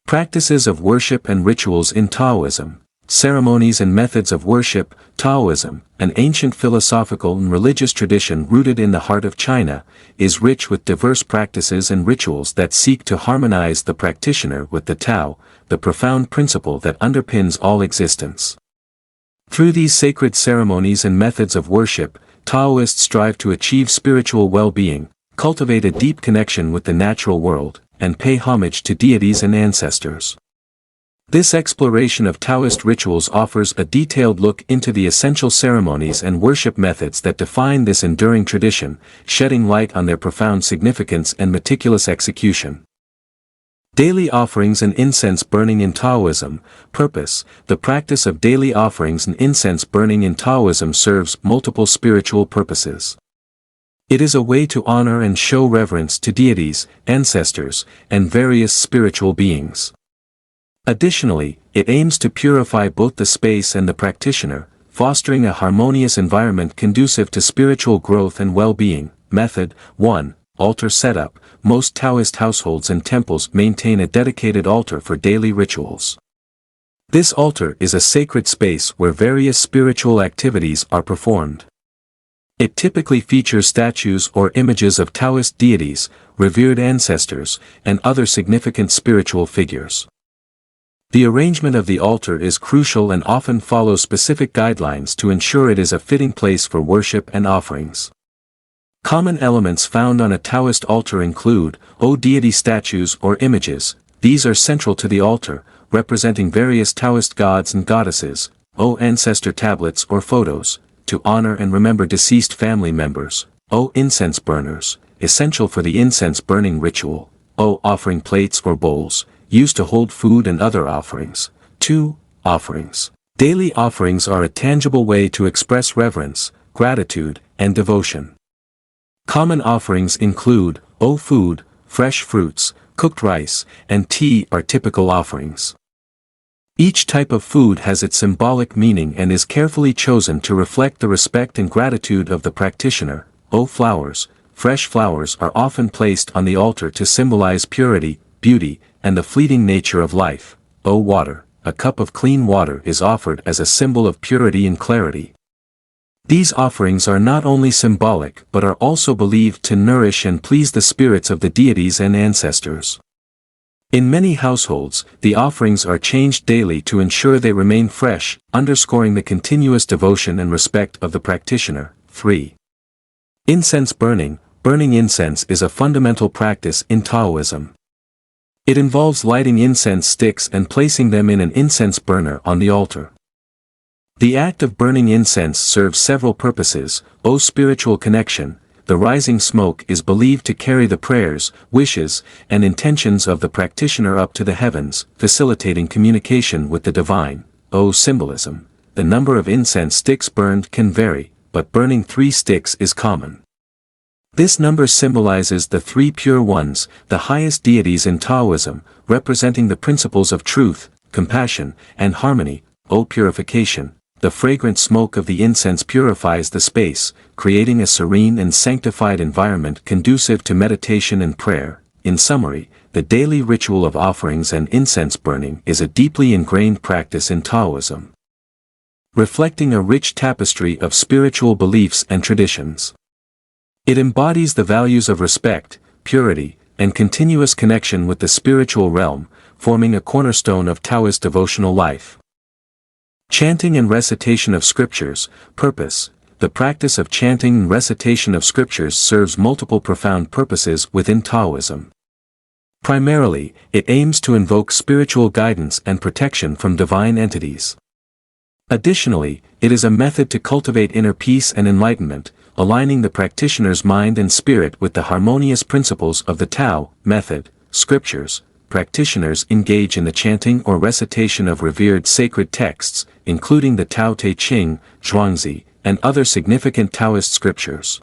Practices of worship and rituals in Taoism. Ceremonies and methods of worship. Taoism, an ancient philosophical and religious tradition rooted in the heart of China, is rich with diverse practices and rituals that seek to harmonize the practitioner with the Tao, the profound principle that underpins all existence. Through these sacred ceremonies and methods of worship, Taoists strive to achieve spiritual well-being, cultivate a deep connection with the natural world, and pay homage to deities and ancestors. This exploration of Taoist rituals offers a detailed look into the essential ceremonies and worship methods that define this enduring tradition, shedding light on their profound significance and meticulous execution. Daily offerings and incense burning in Taoism. Purpose. The practice of daily offerings and incense burning in Taoism serves multiple spiritual purposes. It is a way to honor and show reverence to deities, ancestors, and various spiritual beings. Additionally, it aims to purify both the space and the practitioner, fostering a harmonious environment conducive to spiritual growth and well-being. Method 1. Altar setup. Most Taoist households and temples maintain a dedicated altar for daily rituals. This altar is a sacred space where various spiritual activities are performed. It typically features statues or images of Taoist deities, revered ancestors, and other significant spiritual figures. The arrangement of the altar is crucial and often follows specific guidelines to ensure it is a fitting place for worship and offerings. Common elements found on a Taoist altar include, deity statues or images. These are central to the altar, representing various Taoist gods and goddesses. Ancestor tablets or photos, to honor and remember deceased family members. Incense burners, essential for the incense burning ritual. Offering plates or bowls, used to hold food and other offerings. 2. Offerings. Daily offerings are a tangible way to express reverence, gratitude, and devotion. Common offerings include, food, fresh fruits, cooked rice, and tea are typical offerings. Each type of food has its symbolic meaning and is carefully chosen to reflect the respect and gratitude of the practitioner. Flowers. Fresh flowers are often placed on the altar to symbolize purity, beauty, and the fleeting nature of life. Water. A cup of clean water is offered as a symbol of purity and clarity. These offerings are not only symbolic but are also believed to nourish and please the spirits of the deities and ancestors. In many households, the offerings are changed daily to ensure they remain fresh, underscoring the continuous devotion and respect of the practitioner. 3. Incense burning. Burning incense is a fundamental practice in Taoism. It involves lighting incense sticks and placing them in an incense burner on the altar. The act of burning incense serves several purposes. Spiritual connection. The rising smoke is believed to carry the prayers, wishes, and intentions of the practitioner up to the heavens, facilitating communication with the divine. Symbolism. The number of incense sticks burned can vary, but burning 3 sticks is common. This number symbolizes the 3 pure ones, the highest deities in Taoism, representing the principles of truth, compassion, and harmony. Purification. The fragrant smoke of the incense purifies the space, creating a serene and sanctified environment conducive to meditation and prayer. In summary, the daily ritual of offerings and incense burning is a deeply ingrained practice in Taoism, reflecting a rich tapestry of spiritual beliefs and traditions. It embodies the values of respect, purity, and continuous connection with the spiritual realm, forming a cornerstone of Taoist devotional life. Chanting and recitation of scriptures. Purpose. The practice of chanting and recitation of scriptures serves multiple profound purposes within Taoism. Primarily, it aims to invoke spiritual guidance and protection from divine entities. Additionally, it is a method to cultivate inner peace and enlightenment, aligning the practitioner's mind and spirit with the harmonious principles of the Tao. Method. Scriptures. Practitioners engage in the chanting or recitation of revered sacred texts, including the Tao Te Ching, Zhuangzi, and other significant Taoist scriptures.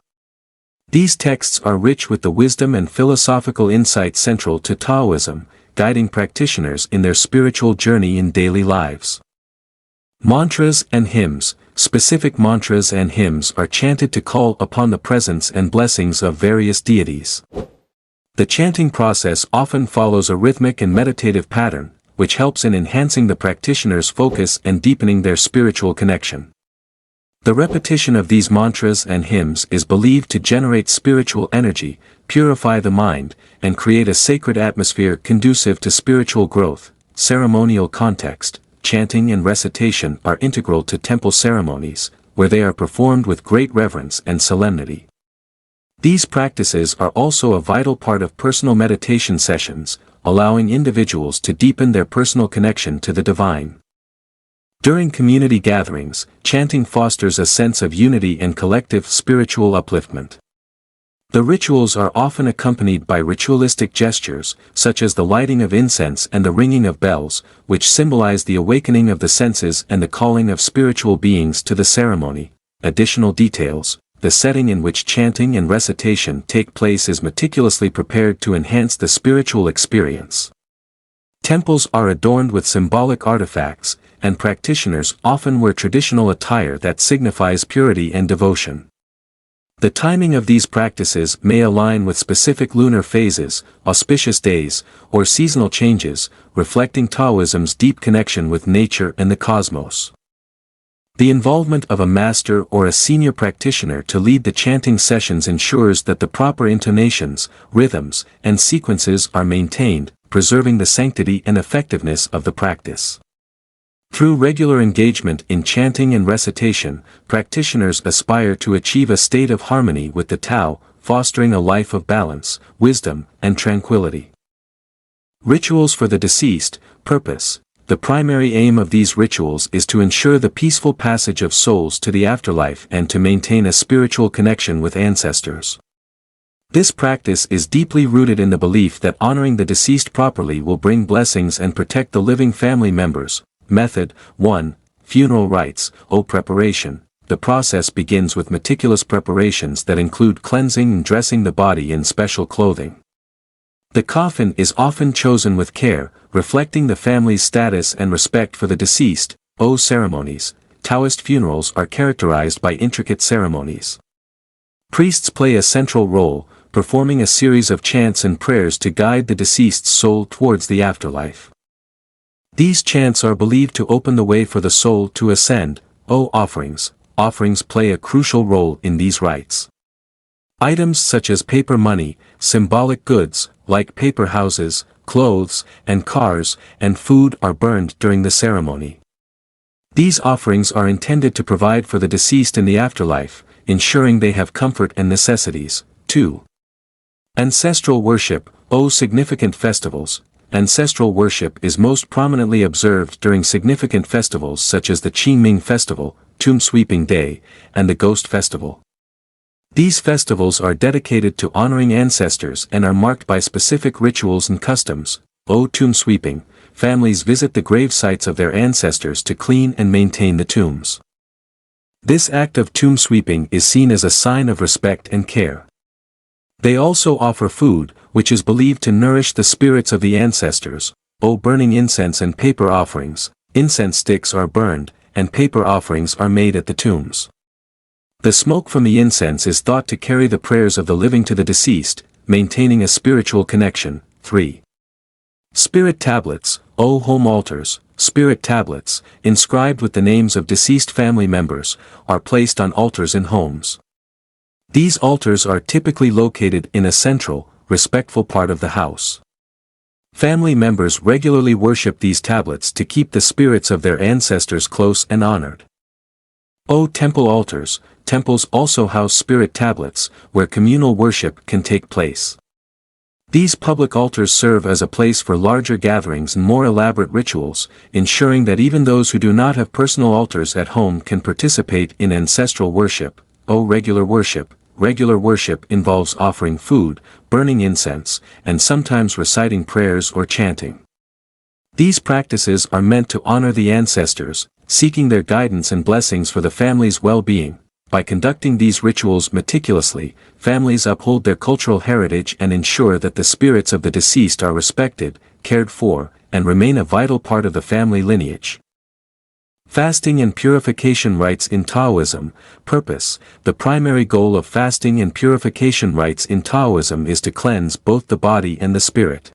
These texts are rich with the wisdom and philosophical insight central to Taoism, guiding practitioners in their spiritual journey in daily lives. Mantras and hymns. Specific mantras and hymns are chanted to call upon the presence and blessings of various deities. The chanting process often follows a rhythmic and meditative pattern, which helps in enhancing the practitioner's focus and deepening their spiritual connection. The repetition of these mantras and hymns is believed to generate spiritual energy, purify the mind, and create a sacred atmosphere conducive to spiritual growth. Ceremonial context. Chanting and recitation are integral to temple ceremonies, where they are performed with great reverence and solemnity. These practices are also a vital part of personal meditation sessions, allowing individuals to deepen their personal connection to the divine. During community gatherings, chanting fosters a sense of unity and collective spiritual upliftment. The rituals are often accompanied by ritualistic gestures, such as the lighting of incense and the ringing of bells, which symbolize the awakening of the senses and the calling of spiritual beings to the ceremony. Additional details. The setting in which chanting and recitation take place is meticulously prepared to enhance the spiritual experience. Temples are adorned with symbolic artifacts, and practitioners often wear traditional attire that signifies purity and devotion. The timing of these practices may align with specific lunar phases, auspicious days, or seasonal changes, reflecting Taoism's deep connection with nature and the cosmos. The involvement of a master or a senior practitioner to lead the chanting sessions ensures that the proper intonations, rhythms, and sequences are maintained, preserving the sanctity and effectiveness of the practice. Through regular engagement in chanting and recitation, practitioners aspire to achieve a state of harmony with the Tao, fostering a life of balance, wisdom, and tranquility. Rituals for the deceased. Purpose. The primary aim of these rituals is to ensure the peaceful passage of souls to the afterlife and to maintain a spiritual connection with ancestors. This practice is deeply rooted in the belief that honoring the deceased properly will bring blessings and protect the living family members. Method 1. Funeral rites. Preparation. The process begins with meticulous preparations that include cleansing and dressing the body in special clothing. The coffin is often chosen with care, reflecting the family's status and respect for the deceased. Ceremonies. Taoist funerals are characterized by intricate ceremonies. Priests play a central role, performing a series of chants and prayers to guide the deceased's soul towards the afterlife. These chants are believed to open the way for the soul to ascend. Offerings. Offerings play a crucial role in these rites. Items such as paper money, symbolic goods, like paper houses, clothes, and cars, and food are burned during the ceremony. These offerings are intended to provide for the deceased in the afterlife, ensuring they have comfort and necessities. 2. Ancestral worship. Significant festivals. Ancestral worship is most prominently observed during significant festivals such as the Qingming Festival, Tomb Sweeping Day, and the Ghost Festival. These festivals are dedicated to honoring ancestors and are marked by specific rituals and customs. Tomb sweeping. Families visit the grave sites of their ancestors to clean and maintain the tombs. This act of tomb sweeping is seen as a sign of respect and care. They also offer food, which is believed to nourish the spirits of the ancestors. Burning incense and paper offerings. Incense sticks are burned, and paper offerings are made at the tombs. The smoke from the incense is thought to carry the prayers of the living to the deceased, maintaining a spiritual connection. 3. Spirit tablets. Home altars. Spirit tablets, inscribed with the names of deceased family members, are placed on altars in homes. These altars are typically located in a central, respectful part of the house. Family members regularly worship these tablets to keep the spirits of their ancestors close and honored. Temple altars. Temples also house spirit tablets, where communal worship can take place. These public altars serve as a place for larger gatherings and more elaborate rituals, ensuring that even those who do not have personal altars at home can participate in ancestral worship. Regular worship. Regular worship involves offering food, burning incense, and sometimes reciting prayers or chanting. These practices are meant to honor the ancestors, seeking their guidance and blessings for the family's well-being. By conducting these rituals meticulously, families uphold their cultural heritage and ensure that the spirits of the deceased are respected, cared for, and remain a vital part of the family lineage. Fasting and purification rites in Taoism. Purpose. The primary goal of fasting and purification rites in Taoism is to cleanse both the body and the spirit.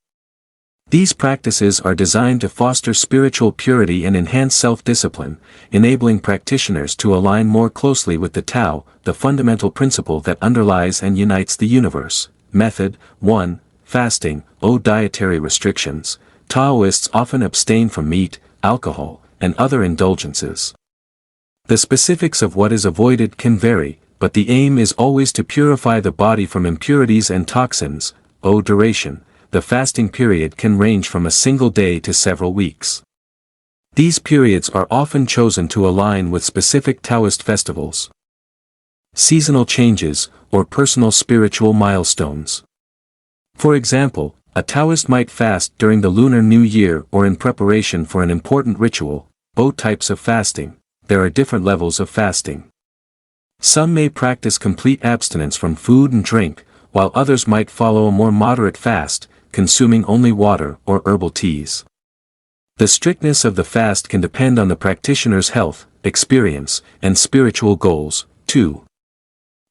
These practices are designed to foster spiritual purity and enhance self-discipline, enabling practitioners to align more closely with the Tao, the fundamental principle that underlies and unites the universe. Method 1. Fasting. Dietary restrictions. Taoists often abstain from meat, alcohol, and other indulgences. The specifics of what is avoided can vary, but the aim is always to purify the body from impurities and toxins. Duration. The fasting period can range from a single day to several weeks. These periods are often chosen to align with specific Taoist festivals, seasonal changes, or personal spiritual milestones. For example, a Taoist might fast during the Lunar New Year or in preparation for an important ritual. Types of fasting. There are different levels of fasting. Some may practice complete abstinence from food and drink, while others might follow a more moderate fast, consuming only water or herbal teas. The strictness of the fast can depend on the practitioner's health, experience, and spiritual goals. 2.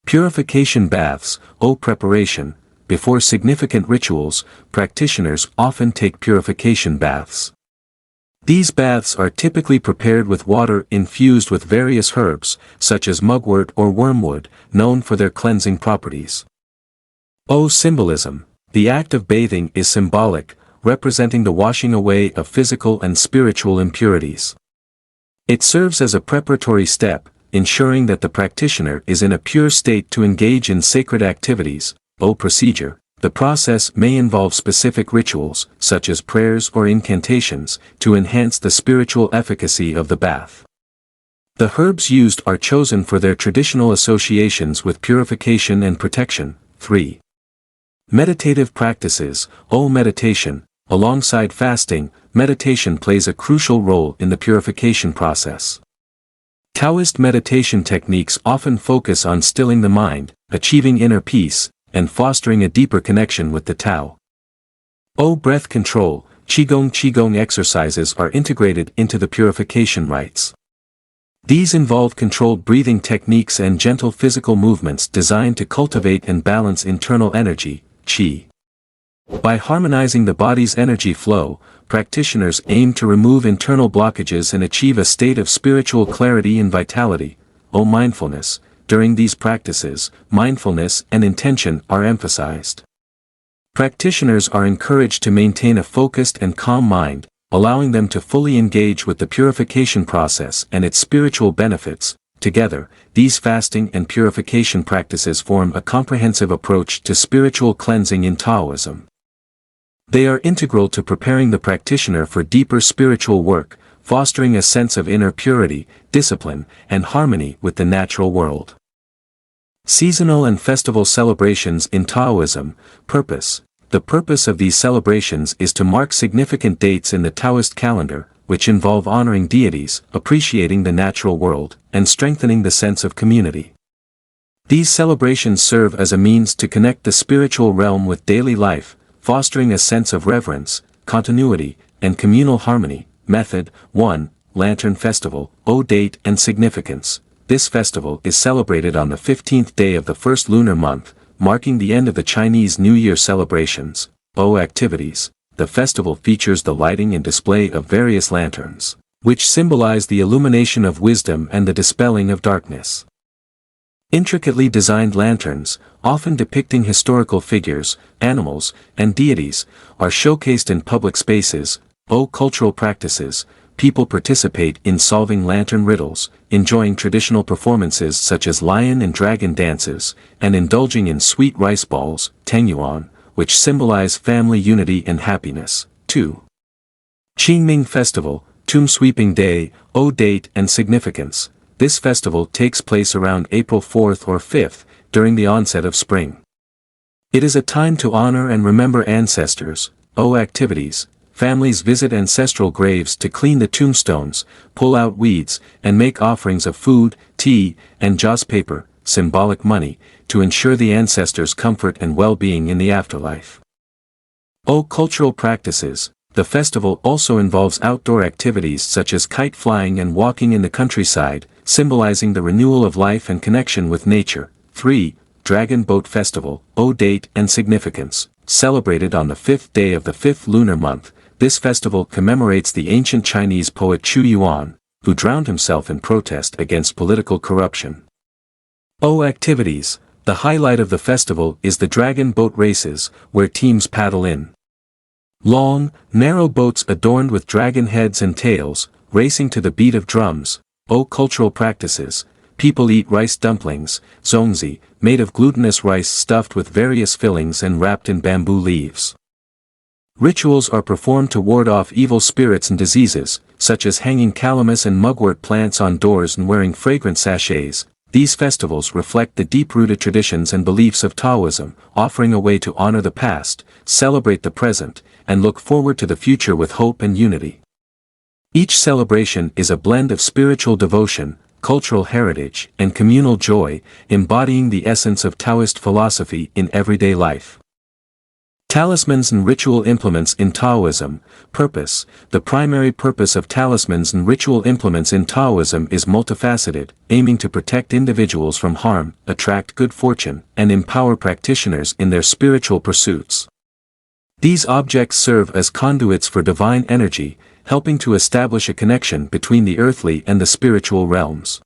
Purification baths. Preparation. Before significant rituals, practitioners often take purification baths. These baths are typically prepared with water infused with various herbs, such as mugwort or wormwood, known for their cleansing properties. Symbolism. The act of bathing is symbolic, representing the washing away of physical and spiritual impurities. It serves as a preparatory step, ensuring that the practitioner is in a pure state to engage in sacred activities. Procedure. The process may involve specific rituals, such as prayers or incantations, to enhance the spiritual efficacy of the bath. The herbs used are chosen for their traditional associations with purification and protection. 3. Meditative practices. Meditation. Alongside fasting, meditation plays a crucial role in the purification process. Taoist meditation techniques often focus on stilling the mind, achieving inner peace, and fostering a deeper connection with the Tao. Breath control. Qigong exercises are integrated into the purification rites. These involve controlled breathing techniques and gentle physical movements designed to cultivate and balance internal energy, qi. By harmonizing the body's energy flow, practitioners aim to remove internal blockages and achieve a state of spiritual clarity and vitality. Mindfulness. During these practices, mindfulness and intention are emphasized. Practitioners are encouraged to maintain a focused and calm mind, allowing them to fully engage with the purification process and its spiritual benefits. Together, these fasting and purification practices form a comprehensive approach to spiritual cleansing in Taoism. They are integral to preparing the practitioner for deeper spiritual work, fostering a sense of inner purity, discipline, and harmony with the natural world. Seasonal and festival celebrations in Taoism. Purpose. The purpose of these celebrations is to mark significant dates in the Taoist calendar, which involve honoring deities, appreciating the natural world, and strengthening the sense of community. These celebrations serve as a means to connect the spiritual realm with daily life, fostering a sense of reverence, continuity, and communal harmony. Method 1. Lantern Festival. Date and significance. This festival is celebrated on the 15th day of the first lunar month, marking the end of the Chinese New Year celebrations. Activities. The festival features the lighting and display of various lanterns, which symbolize the illumination of wisdom and the dispelling of darkness. Intricately designed lanterns, often depicting historical figures, animals, and deities, are showcased in public spaces. Cultural practices. People participate in solving lantern riddles, enjoying traditional performances such as lion and dragon dances, and indulging in sweet rice balls, tengyuan, which symbolize family unity and happiness. 2. Qingming Festival. Tomb Sweeping Day. Date and significance. This festival takes place around April 4th or 5th, during the onset of spring. It is a time to honor and remember ancestors. Activities. Families visit ancestral graves to clean the tombstones, pull out weeds, and make offerings of food, tea, and joss paper, symbolic money, to ensure the ancestors' comfort and well-being in the afterlife. Cultural practices. The festival also involves outdoor activities such as kite flying and walking in the countryside, symbolizing the renewal of life and connection with nature. 3. Dragon Boat Festival. Date and significance. Celebrated on the 5th day of the 5th lunar month, this festival commemorates the ancient Chinese poet Chu Yuan, who drowned himself in protest against political corruption. Activities. The highlight of the festival is the dragon boat races, where teams paddle in long, narrow boats adorned with dragon heads and tails, racing to the beat of drums. Cultural practices. People eat rice dumplings, zongzi, made of glutinous rice stuffed with various fillings and wrapped in bamboo leaves. Rituals are performed to ward off evil spirits and diseases, such as hanging calamus and mugwort plants on doors and wearing fragrant sachets. These festivals reflect the deep-rooted traditions and beliefs of Taoism, offering a way to honor the past, celebrate the present, and look forward to the future with hope and unity. Each celebration is a blend of spiritual devotion, cultural heritage, and communal joy, embodying the essence of Taoist philosophy in everyday life. Talismans and ritual implements in Taoism. Purpose. The primary purpose of talismans and ritual implements in Taoism is multifaceted, aiming to protect individuals from harm, attract good fortune, and empower practitioners in their spiritual pursuits. These objects serve as conduits for divine energy, helping to establish a connection between the earthly and the spiritual realms.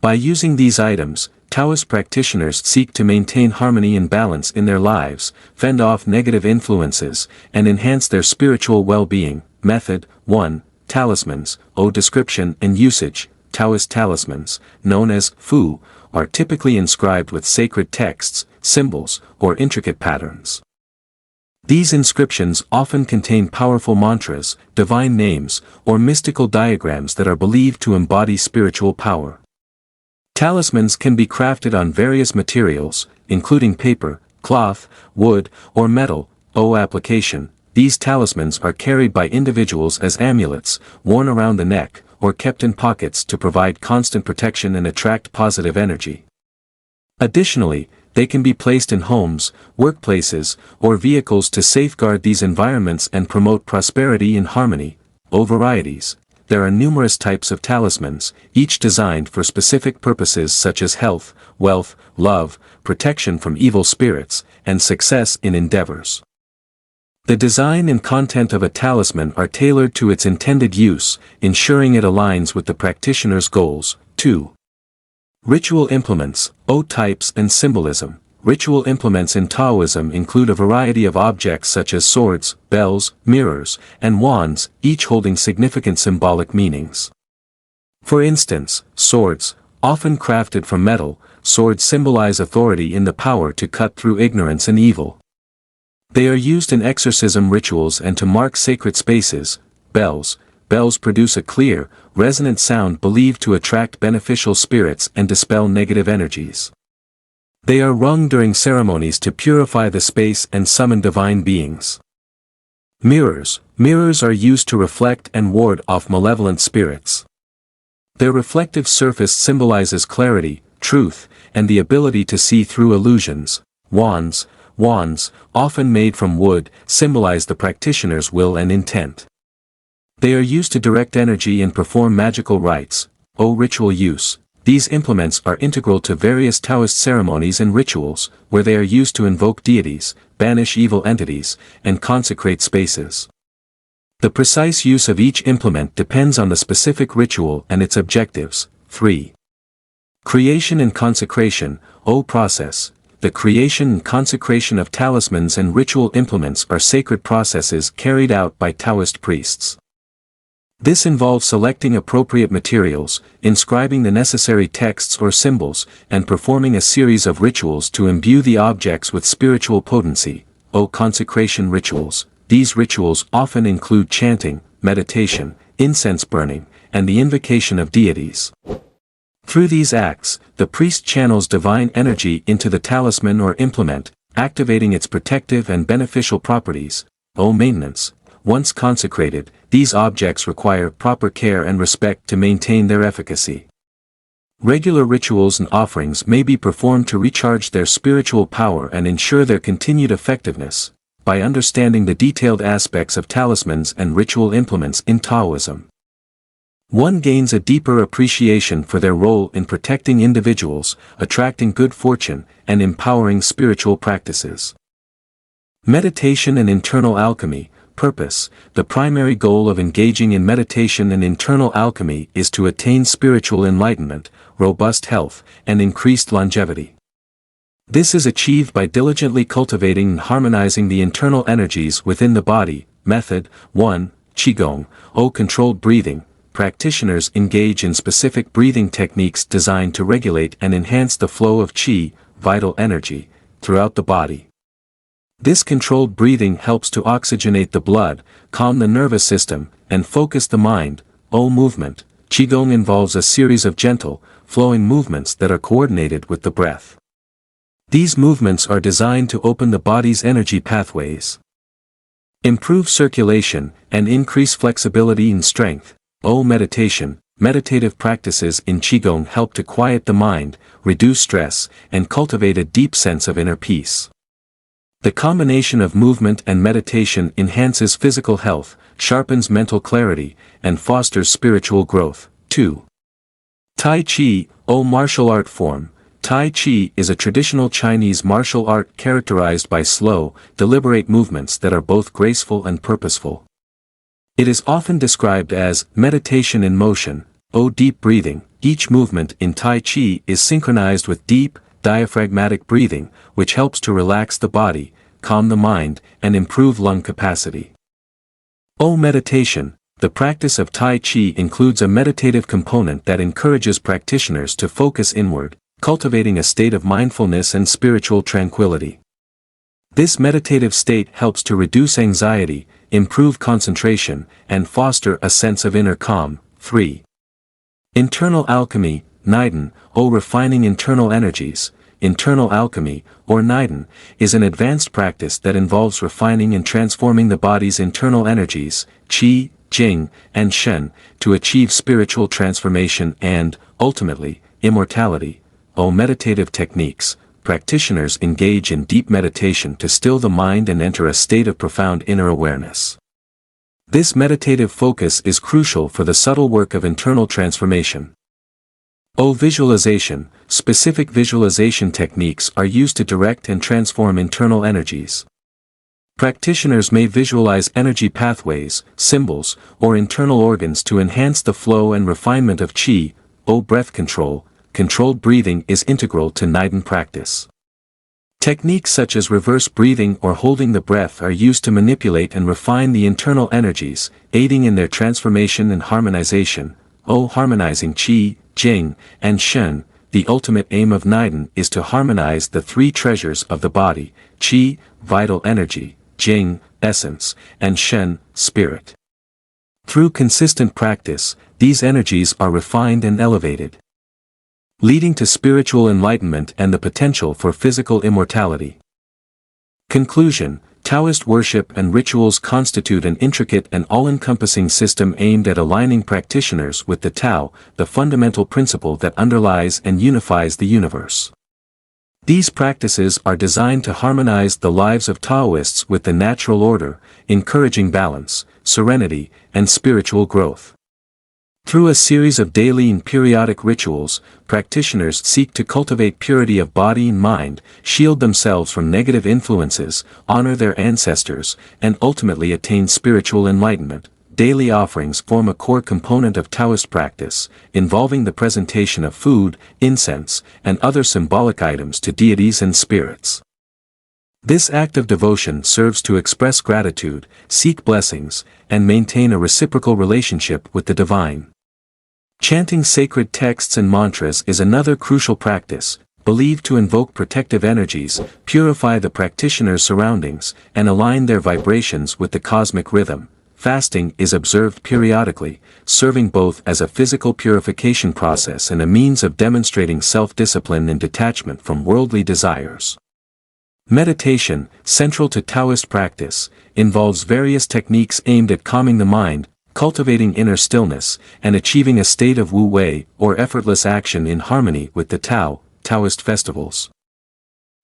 By using these items, Taoist practitioners seek to maintain harmony and balance in their lives, fend off negative influences, and enhance their spiritual well-being. Method 1. Talismans. Description and usage. Taoist talismans, known as fu, are typically inscribed with sacred texts, symbols, or intricate patterns. These inscriptions often contain powerful mantras, divine names, or mystical diagrams that are believed to embody spiritual power. Talismans can be crafted on various materials, including paper, cloth, wood, or metal. Application. These talismans are carried by individuals as amulets, worn around the neck, or kept in pockets to provide constant protection and attract positive energy. Additionally, they can be placed in homes, workplaces, or vehicles to safeguard these environments and promote prosperity and harmony. Varieties. There are numerous types of talismans, each designed for specific purposes such as health, wealth, love, protection from evil spirits, and success in endeavors. The design and content of a talisman are tailored to its intended use, ensuring it aligns with the practitioner's goals. 2. Ritual implements. Types and symbolism. Ritual implements in Taoism include a variety of objects such as swords, bells, mirrors, and wands, each holding significant symbolic meanings. For instance, swords, often crafted from metal, swords symbolize authority in the power to cut through ignorance and evil. They are used in exorcism rituals and to mark sacred spaces. Bells produce a clear, resonant sound believed to attract beneficial spirits and dispel negative energies. They are rung during ceremonies to purify the space and summon divine beings. Mirrors are used to reflect and ward off malevolent spirits. Their reflective surface symbolizes clarity, truth, and the ability to see through illusions. Wands, often made from wood, symbolize the practitioner's will and intent. They are used to direct energy and perform magical rites. Ritual use. These implements are integral to various Taoist ceremonies and rituals, where they are used to invoke deities, banish evil entities, and consecrate spaces. The precise use of each implement depends on the specific ritual and its objectives. 3. Creation and consecration. Process. The creation and consecration of talismans and ritual implements are sacred processes carried out by Taoist priests. This involves selecting appropriate materials, inscribing the necessary texts or symbols, and performing a series of rituals to imbue the objects with spiritual potency. Consecration rituals. These rituals often include chanting, meditation, incense burning, and the invocation of deities. Through these acts, the priest channels divine energy into the talisman or implement, activating its protective and beneficial properties. Maintenance. Once consecrated, these objects require proper care and respect to maintain their efficacy. Regular rituals and offerings may be performed to recharge their spiritual power and ensure their continued effectiveness. by understanding the detailed aspects of talismans and ritual implements in Taoism. One gains a deeper appreciation for their role in protecting individuals, attracting good fortune, and empowering spiritual practices. Meditation and internal alchemy. Purpose. The primary goal of engaging in meditation and internal alchemy is to attain spiritual enlightenment, robust health, and increased longevity. This is achieved by diligently cultivating and harmonizing the internal energies within the body. Method 1. Qigong, controlled breathing. Practitioners engage in specific breathing techniques designed to regulate and enhance the flow of qi, vital energy, throughout the body. This controlled breathing helps to oxygenate the blood, calm the nervous system, and focus the mind. Movement. Qigong involves a series of gentle, flowing movements that are coordinated with the breath. These movements are designed to open the body's energy pathways, improve circulation, and increase flexibility and strength. Meditation. Meditative practices in Qigong help to quiet the mind, reduce stress, and cultivate a deep sense of inner peace. The combination of movement and meditation enhances physical health, sharpens mental clarity, and fosters spiritual growth. 2. Tai Chi, martial art form. Tai Chi is a traditional Chinese martial art characterized by slow, deliberate movements that are both graceful and purposeful. It is often described as meditation in motion. Deep breathing. Each movement in Tai Chi is synchronized with deep, diaphragmatic breathing, which helps to relax the body, calm the mind, and improve lung capacity. Meditation. The practice of Tai Chi includes a meditative component that encourages practitioners to focus inward, cultivating a state of mindfulness and spiritual tranquility. This meditative state helps to reduce anxiety, improve concentration, and foster a sense of inner calm. 3. Internal alchemy. Niden, refining internal energies. Internal alchemy, or Niden, is an advanced practice that involves refining and transforming the body's internal energies, qi, jing, and shen, to achieve spiritual transformation and, ultimately, immortality. Meditative techniques. Practitioners engage in deep meditation to still the mind and enter a state of profound inner awareness. This meditative focus is crucial for the subtle work of internal transformation. Visualization. Specific visualization techniques are used to direct and transform internal energies. Practitioners may visualize energy pathways, symbols, or internal organs to enhance the flow and refinement of qi. Breath control. Controlled breathing is integral to Niden practice. Techniques such as reverse breathing or holding the breath are used to manipulate and refine the internal energies, aiding in their transformation and harmonization. Harmonizing qi, jing, and shen. The ultimate aim of Niden is to harmonize the three treasures of the body: qi, vital energy; jing, essence; and shen, spirit. Through consistent practice, these energies are refined and elevated, leading to spiritual enlightenment and the potential for physical immortality. Conclusion. Taoist worship and rituals constitute an intricate and all-encompassing system aimed at aligning practitioners with the Tao, the fundamental principle that underlies and unifies the universe. These practices are designed to harmonize the lives of Taoists with the natural order, encouraging balance, serenity, and spiritual growth. Through a series of daily and periodic rituals, practitioners seek to cultivate purity of body and mind, shield themselves from negative influences, honor their ancestors, and ultimately attain spiritual enlightenment. Daily offerings form a core component of Taoist practice, involving the presentation of food, incense, and other symbolic items to deities and spirits. This act of devotion serves to express gratitude, seek blessings, and maintain a reciprocal relationship with the divine. Chanting sacred texts and mantras is another crucial practice, believed to invoke protective energies, purify the practitioner's surroundings, and align their vibrations with the cosmic rhythm. Fasting is observed periodically, serving both as a physical purification process and a means of demonstrating self-discipline and detachment from worldly desires. Meditation, central to Taoist practice, involves various techniques aimed at calming the mind, cultivating inner stillness, and achieving a state of wu-wei, or effortless action in harmony with the Tao. Taoist festivals,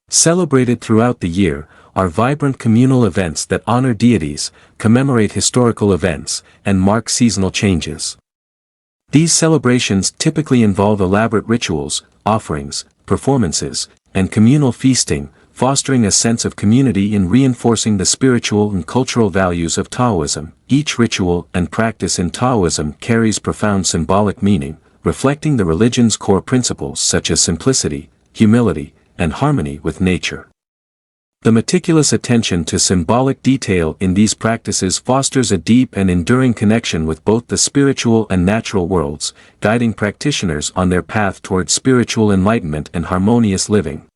celebrated throughout the year, are vibrant communal events that honor deities, commemorate historical events, and mark seasonal changes. These celebrations typically involve elaborate rituals, offerings, performances, and communal feasting, fostering a sense of community and reinforcing the spiritual and cultural values of Taoism. Each ritual and practice in Taoism carries profound symbolic meaning, reflecting the religion's core principles such as simplicity, humility, and harmony with nature. The meticulous attention to symbolic detail in these practices fosters a deep and enduring connection with both the spiritual and natural worlds, guiding practitioners on their path towards spiritual enlightenment and harmonious living.